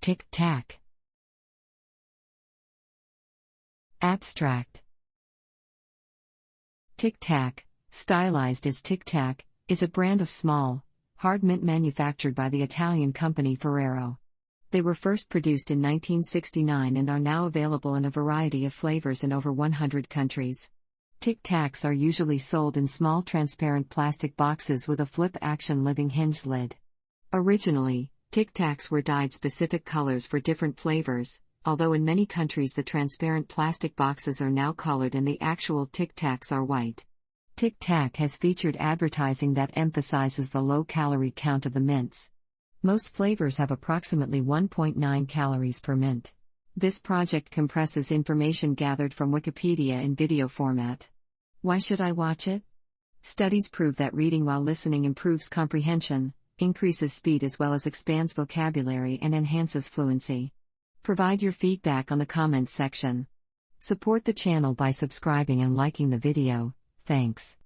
Tic Tac. Abstract. Tic Tac, stylized as Tic Tac, is a brand of small, hard mint manufactured by the Italian company Ferrero. They were first produced in 1969 and are now available in a variety of flavors in over 100 countries. Tic Tacs are usually sold in small transparent plastic boxes with a flip-action living hinged lid. Originally, Tic Tacs were dyed specific colors for different flavors, although in many countries the transparent plastic boxes are now colored and the actual Tic Tacs are white. Tic Tac has featured advertising that emphasizes the low calorie count of the mints. Most flavors have approximately 1.9 calories per mint. This project compresses information gathered from Wikipedia in video format. Why should I watch it? Studies prove that reading while listening improves comprehension, increases speed as well as expands vocabulary and enhances fluency. Provide your feedback on the comments section. Support the channel by subscribing and liking the video. Thanks.